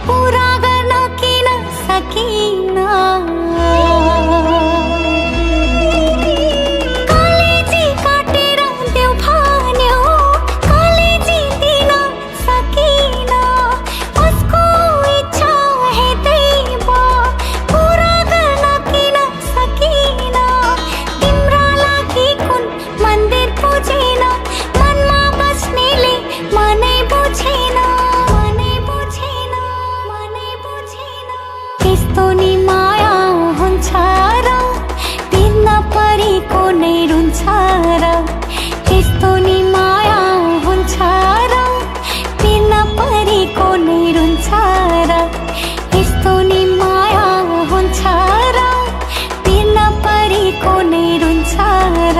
पूरा गर्न किन सकिन। कलेजी काटेर देऊ भन्यो, कलेजी दिन सकिन। उसको इच्छा हेर्दै म पूरा गर्न किन सकिन। तिम्रा लागि कुन मन्दिर पुजेन, मनमा बस्नेले मनै बुझेन, मनै बुझेन, मनै बुझेन। त्यस्तो नि माया हुन्छ र बिर्न परेको नै रुन्छ र। त्यस्तो नि माया हुन्छ र बिर्न परेको नै रुन्छ र। त्यस्तो नि माया हुन्छ र बिर्न परेको नै रुन्छ र।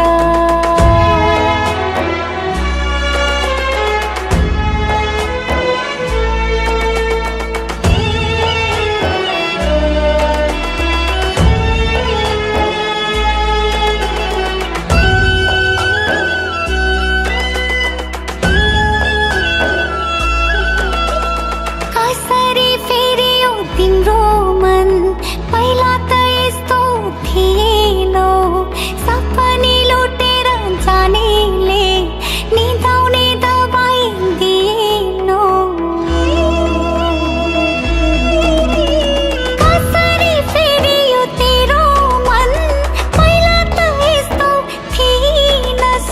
कसरी फेरियो तिम्रो मन, पहिला त यस्तो थिएन। सपनी लुटेर जानेले निदाउने दबाई दिएन। कसरी फेरियो तेरो मन, पहिला त यस्तो थिएनस्।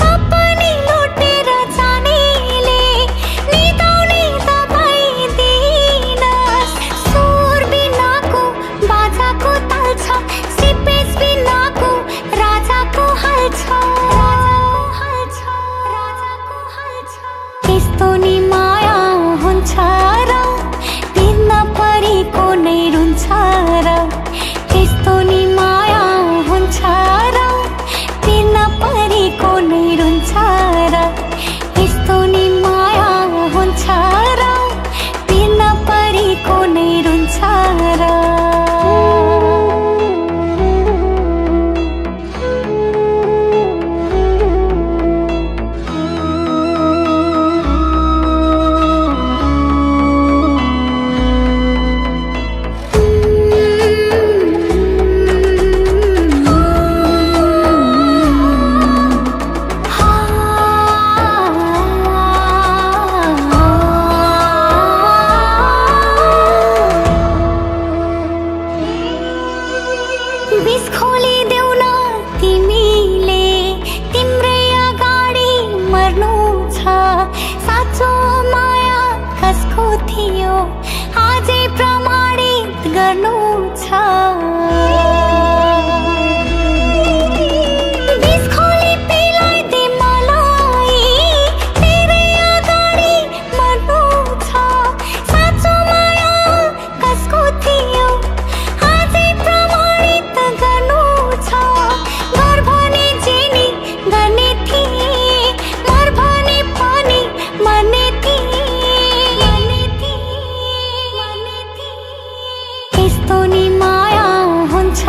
सपनी लुटेर जानेले निदाउने दबाई दिएनस्। सुर बिनाको बाजाको ताल छ, सिपेस बिनाको राजाको हाल छ, राजाको हाल छ। त्यस्तो नि माया हुन्छ र बिर्न परेको नै रुन्छ र। त्यस्तो नि माया हुन्छ र बिर्न परेको नै रुन्छ र। त्यस्तो नि माया हुन्छ र बिर्न परेको नै रुन्छ र। विष खोलिदेऊ न तिमीले, तिम्रै अगाडि मर्नु छ। साँचो माया कसको थियो आजै प्रमाणित गर्नु छ। विष खोली पिलाइदे मलाई, तेरै अगाडि मर्नु छ। साँचो माया कसको थियो आजै प्रमाणित गर्नु छ। गर भने जेनी गर्ने थिए, मर भने पनि मर्ने थिए, मर्ने थिए, मर्ने थिए। त्यस्तो नि माया हुन्छ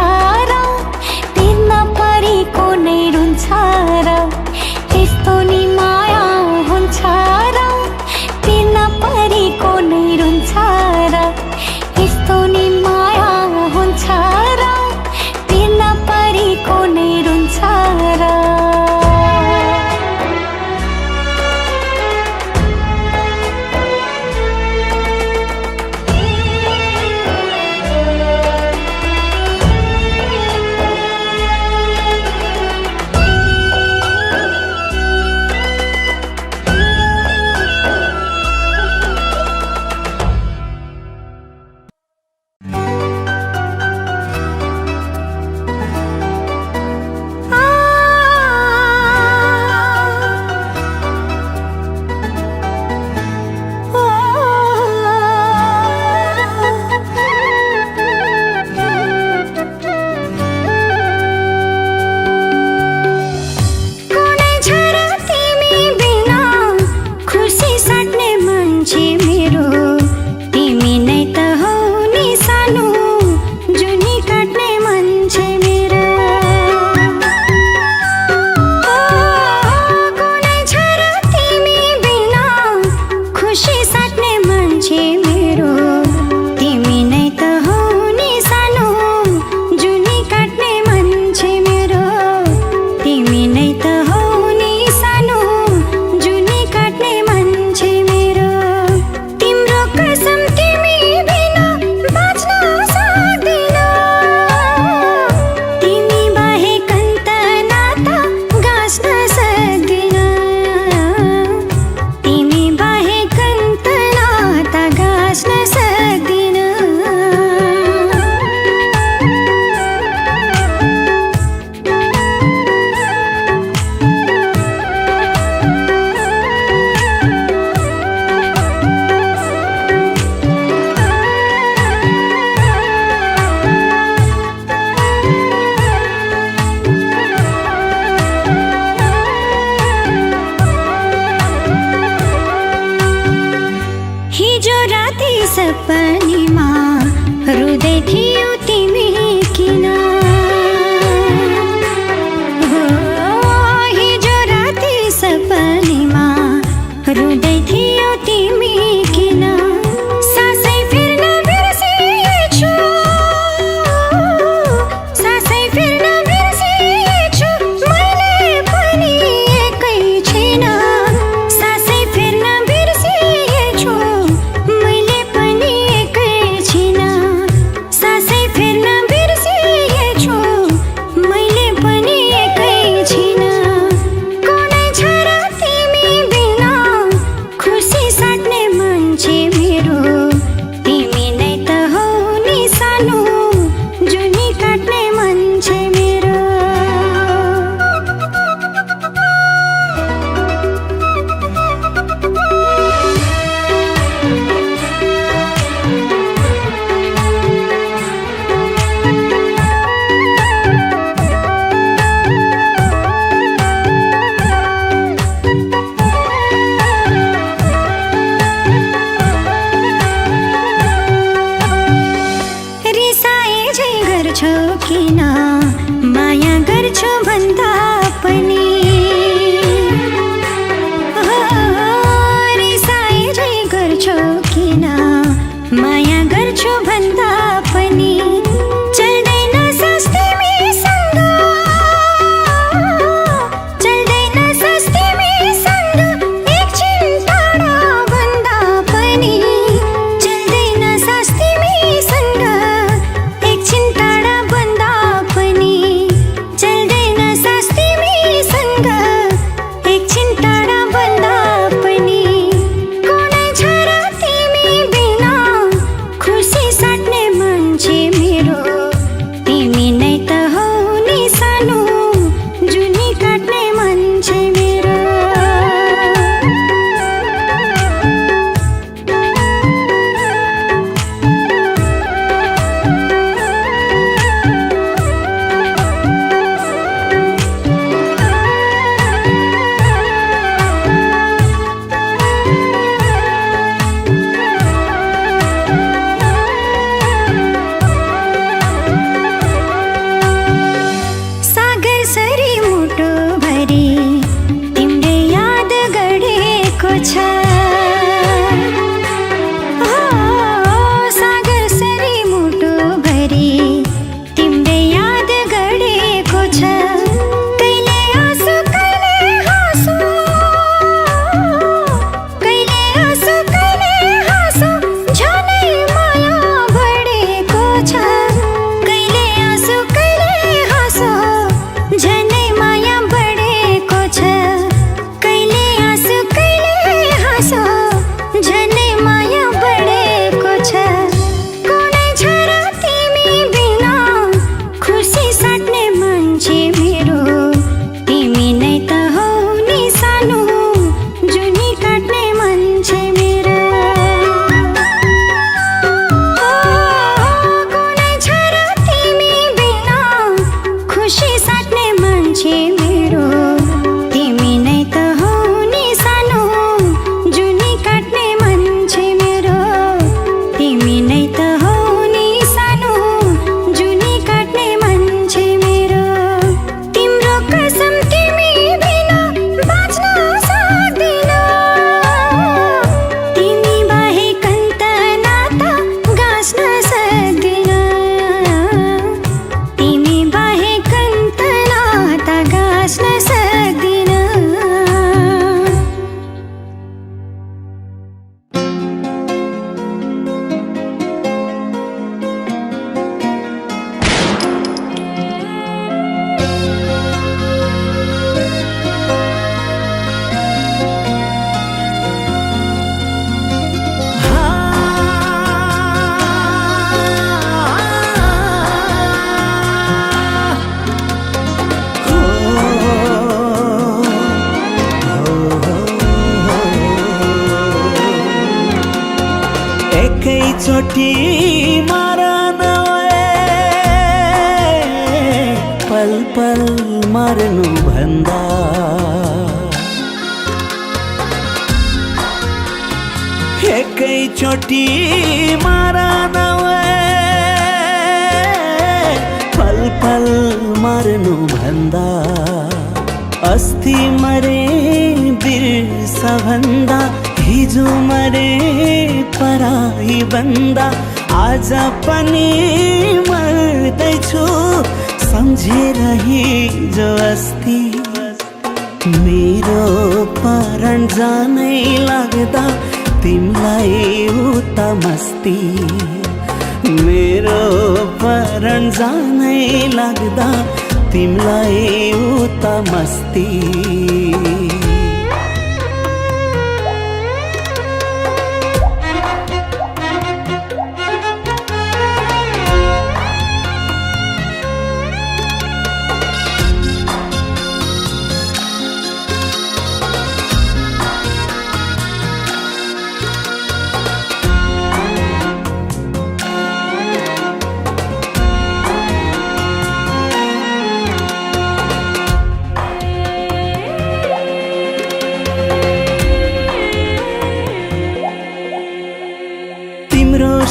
हिजो राति सपनीमा रुँदै थियो तिमी किन हो हिजो राति सपनीमा रुँदै थियो तिमी किन सासै फेर्न बिर्सिएछु सासै फेर्न बिर्सिएछु मैले पनि एकै छिन सासै फेर्न बिर्सिएछु मैले पनि एकै छिन सासै फेर्न बिर्सिएछु मैले पनि एकै छिन कुनै छ र तिमी बिना खुसी साट्ने मान्छे मेरो तिमी नै त हौ नि सानो जुनी काट्ने मान्छे मेरो रिसाए झै गर्छौ किन माया गर्छु भन्दा पनि रिसाए झै गर्छौ किन माया गर्छु भन्दा पनि चल्दैन सास तिमीसँग चल्दैन सास तिमीसँग एकछिन टाढा भन्दा पनि चल्दैन सास तिमीसँग एकछिन टाढा भन्दा पनि चल्दैन सास तिमीसँग एकछिन टाढा भन्दा पनि कुनै छ र तिमी बिना खुसी साट्ने मान्छे मेरो तिमी नै त हौ नि सानो जुनी काट्ने मान्छे मेरो सागर सरी मुटु भरी तिम्रै याद गढेको छ सागर सरी मुटु भरी तिम्रै याद गढेको छ कहिले आँसु कहिले हाँसो कहिले आँसु कहिले हाँसो झनै माया बढेको छ कहिले आँसु कहिले हाँसो झनै माया बढेको छ कहिले आँसु कहिले हाँसो झनै माया बढेको छ कुनै छ र तिमी बिना खुसी साट्ने मान्छे मेरो तिमी नै त हौ नि सानो जुनी काट्ने मान्छे मेरो कुनै छ र तिमी बिना खुसी साट्ने मान्छे मेरो तिमी नै त हौ नि सानो जुनी काट्ने मान्छे मेरो तिमी नै त हौ नि सानो जुनी काट्ने मान्छे मेरो तिम्रो कसम तिमी बिना बाँच्न सक्दिन तिमी बाहेक अन्त नाता गाँच्न सक्दिन तिमी बाहेक अन्त नाता गाँच्न सक्दिन एकैचोटि मरन पल पल मर्नु भन्दा एकैचोटि चोटी मारन पल पल मर्नु भन्दा अस्ति मरे बिर्सा भन्दा हिजो मरे पराई बन्दा आज पनि मर्दैछु सम्झेर हिजो अस्ति मेरो पराण जानै लाग्दा तिमलाई उता मस्ती मेरो पराण जानै लाग्दा तिमलाई उता मस्ती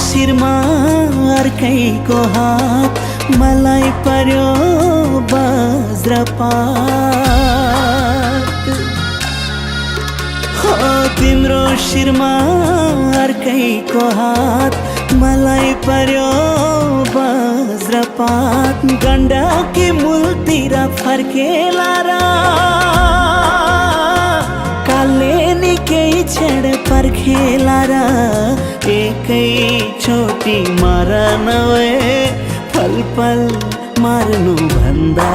शिरमा अर्कैको हात मलाई पर्यो वज्रपात हो तिम्रो शिरमा अर्कैको हात मलाई पर्यो वज्रपात गण्डकी मूलतिर फर्केला र काले निकै छेड पर्खेला र एकै चोटी मरन पल पल मर्नु भन्दा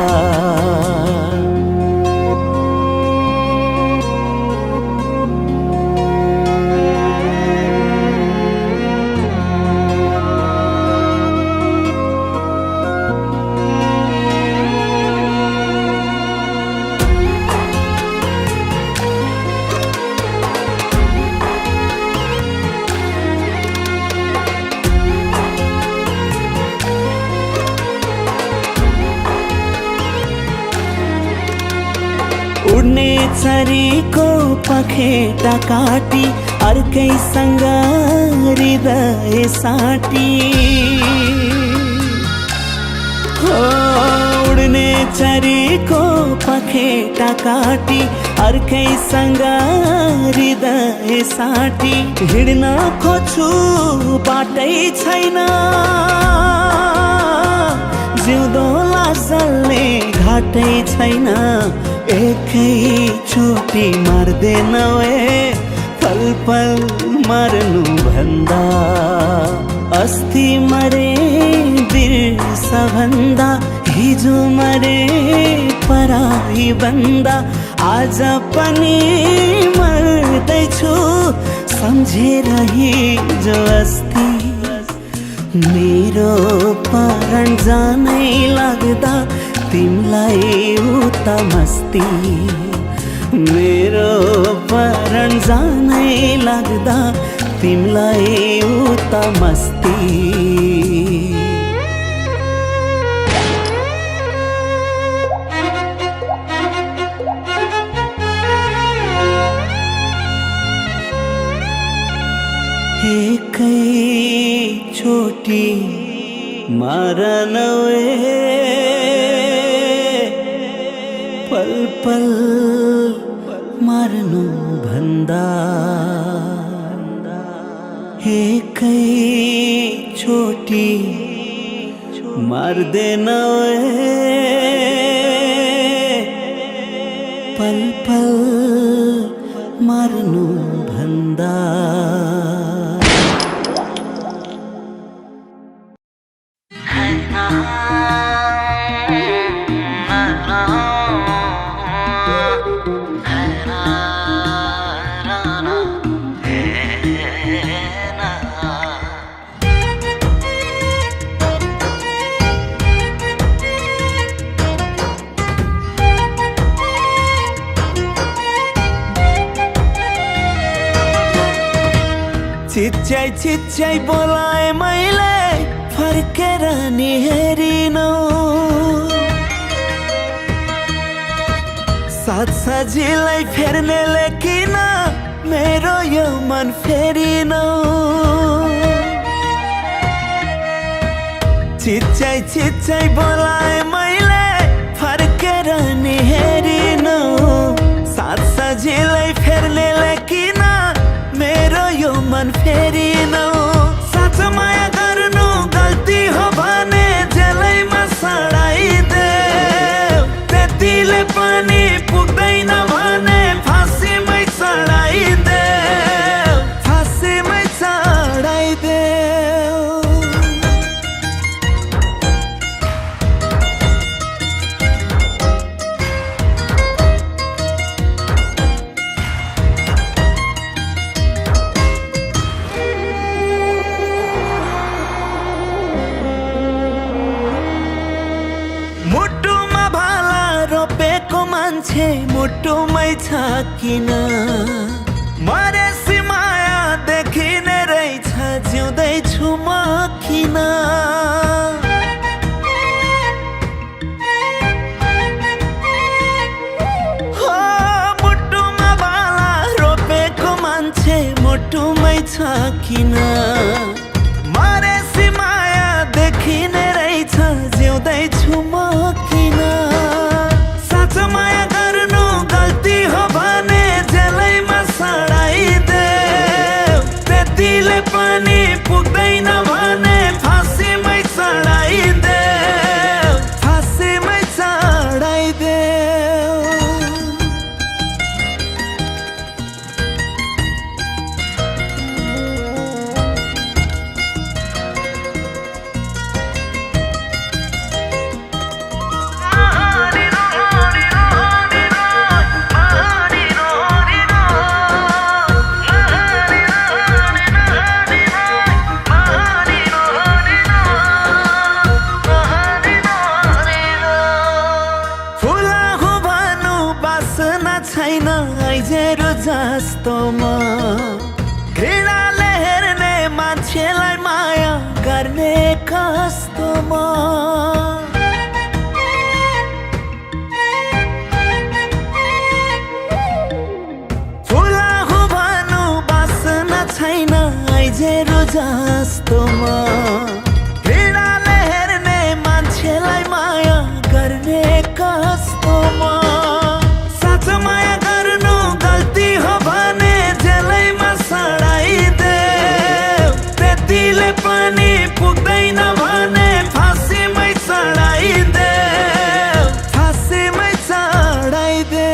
उड्ने चरीको पखेटा काटी अर्कैसँग हृदय साटी हो उड्ने चरीको पखेटा काटी अर्कैसँग हृदय साटी हिँड्न खोज्छु बाटै छैन जिउँदो लासल्ने घाटै छैन एकै चोटी मर्दैन पल पल मर्नु भन्दा अस्ति मरे बिर्सा भन्दा हिजो मरे पराई बन्दा आज पनि मर्दैछु सम्झेर हिजो अस्ति मेरो पराण जानै लाग्दा तिमलाई उता मस्ती मेरो पराण जानै लाग्दा तिमलाई उता मस्ती एकै चोटी मरन पल पल मर्नु भन्दा एकै चोटी मर्दैन पल पल मर्नु भन्दा चिच्चाइ बोलाए मैले फर्केर नि हेरिनौ साथ साझीलाई फेर्नेले किन मेरो यो मन फेरिन चिच्चाइ चिच्चाइ बोलाए मैले फर्केर नि हेरिन साथ सजिलै फेर्नेले किन मेरो यो मन फेरिन साँचो माया गर्नु गल्ती हो भने जेलैमा सडाइदेऊ त्यतिले पनि पुग्दैन भने फाँसीमै चढाइदेऊ फाँसीमै चढाइदेऊ मुटुमा भाला रोपेको मान्छे मुटुमै छ किन मरेसी माया देखिने रहेछ जिउँदैछु म किन हो मुटुमा भाला रोपेको मान्छे मुटुमै छ किन मरेसी माया देखिने रहेछ जिउँदैछु म किन साँचो माया गर्नु गल्ती हो भने जेलैमा सडाइदेऊ त्यतिले पनि पुग्दैन भने फाँसीमै चढाइदेऊ फाँसीमै चढाइदेऊ छैन आइजेरो जस्तोमा घृणाले हेर्ने मान्छेलाई माया गर्ने कस्तोमा फुला हो भनु बासना छैन आइजेरो जस्तोमा घृणाले हेर्ने मान्छेलाई माया गर्ने कस्तोमा माया गर्नु गल्ती हो भने जेलैमा सडाइदेऊ त्यतिले पनि पुग्दैन भने फाँसीमै चढाइदेऊ फाँसीमै चढाइदेऊ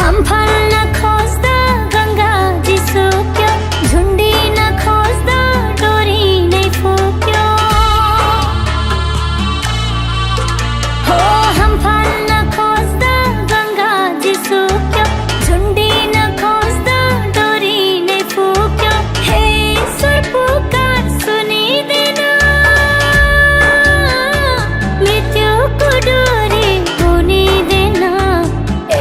अम्फाल्न खोज्दा गङ्गाजी सुक्यो, झुन्डिन खोज्दा डोरी नै फुक्यो। हो अम्फाल्न खोज्दा गङ्गाजी सुक्यो, झुन्डिन खोज्दा डोरी नै फुक्यो। हे ईश्वर पुकार सुनिदेन, मृत्युको डोरी बुनिदेन,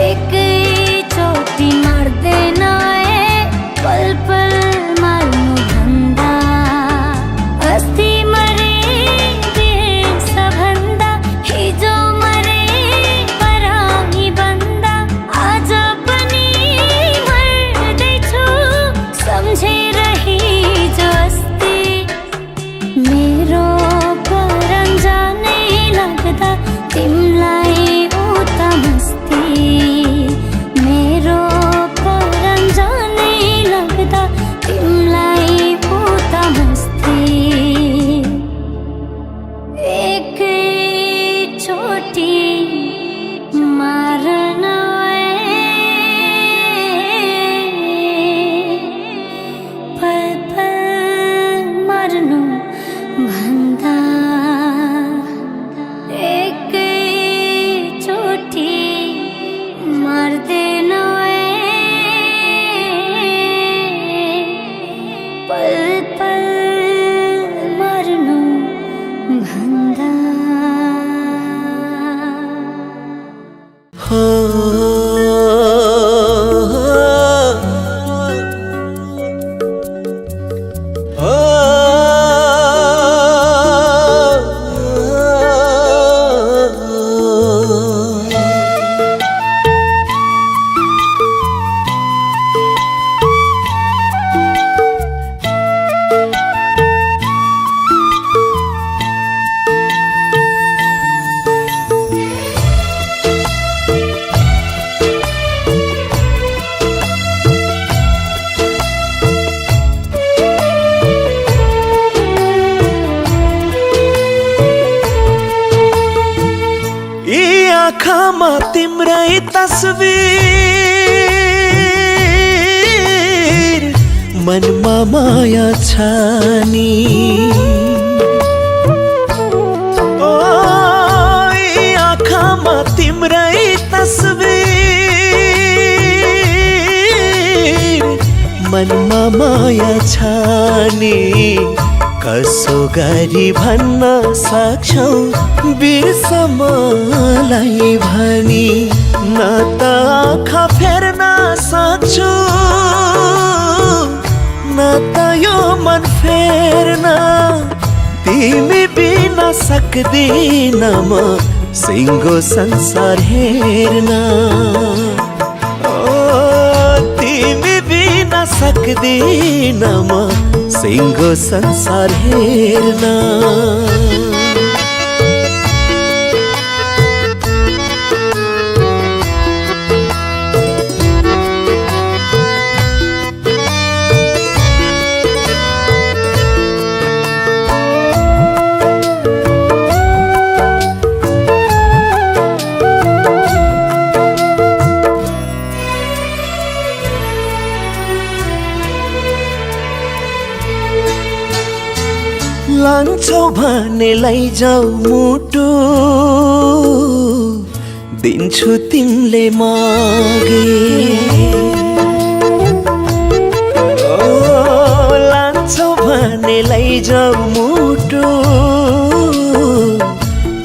एकैचोटि मार्दैन पल पल मार्नु भन्दा। अस्ति मरे देशभन्दा, हिजो मरे पराई भन्दा, आज पनि मर्दैछु सम्झेर हिजो अस्ति। मेरो परम जानै लाग्दा तिमलाई उता मस्ती, मेरो परम जानै लाग्दा तिमलाई उता मस्ती। एकैचोटि मार्न पल पल मर्नु भन्दा। एकैचोटि मर्दैन पल पल मर्नु भन्दा। हो आँखामा तिम्रै तस्बिर, मनमा माया छ नि। ओ यी आँखामा तिम्रै तस्बिर, मनमा माया छ नि। कसो गरी भन्न सक्छौ बिर्स मलाई भनी। न त आँखा फेर्न सक्छु, न त यो मन फेर्न। तिमी बिना सक्दिन म सिङ्गो संसार हेर्न। ओ तिमी बिना सक्दिन म सिङ्गो संसार हेर्न। लान्छौ भने लैजाऊ मुटु, दिन्छु तिमीले मागे। ओ लान्छौ भने लैजाऊ मुटु,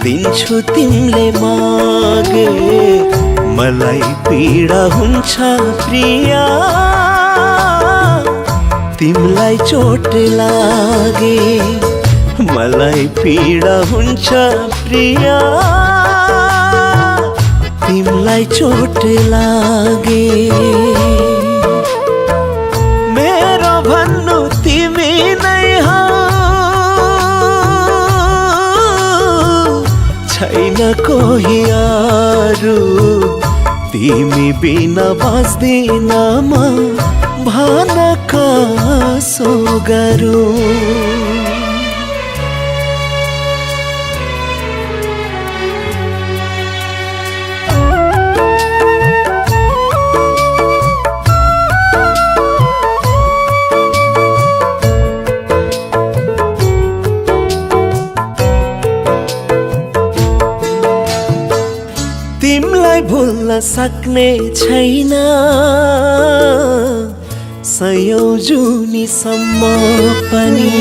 दिन्छु तिमीले मागे। मलाई पीडा हुन्छ प्रिया, तिमीलाई चोट लागे। मलाई पीडा हुन्छ प्रिया, तिमीलाई चोट लागे। मेरो भन्नु तिमी नै हौ, छैन कोही अरू। तिमी बिना बाँच्दिन म, भन कसो गरौँ। सक्ने छैन सयौं जुनीसम्म पनि।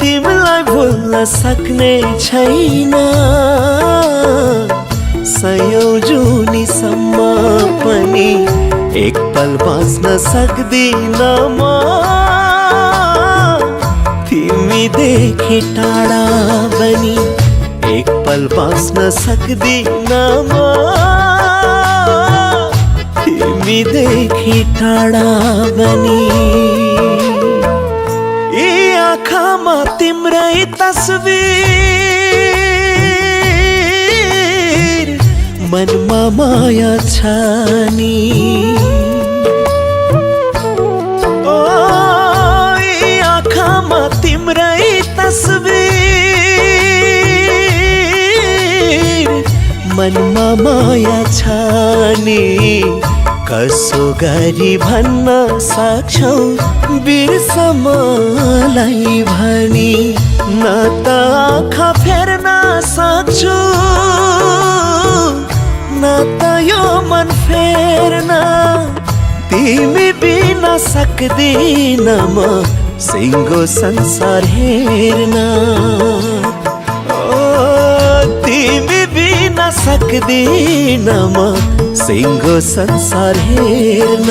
तिमीलाई भुल्न सक्ने छैन सयौं जुनीसम्म पनि। एक पल बाँच्न सक्दिन म तिमीदेखि टाढा बनी। एक पल बाँच्न सक्दिन म तिमीदेखि टाढा बनी। यी आँखामा तिम्रै तस्बिर मनमा माया छ नि। ओ यी आँखामा तिम्रै तस्बिर मनमा माया छ नि। कसो गरी भन्न सक्छौ बिर्स मलाई भनी। न त आँखा फेर्न सक्छु न त यो मन फेर्न। तिमी बिना सक्दिन म सिङ्गो संसार हेर्न। तिमी बिना सक्दिन म सिङ्गो संसार हेर्न।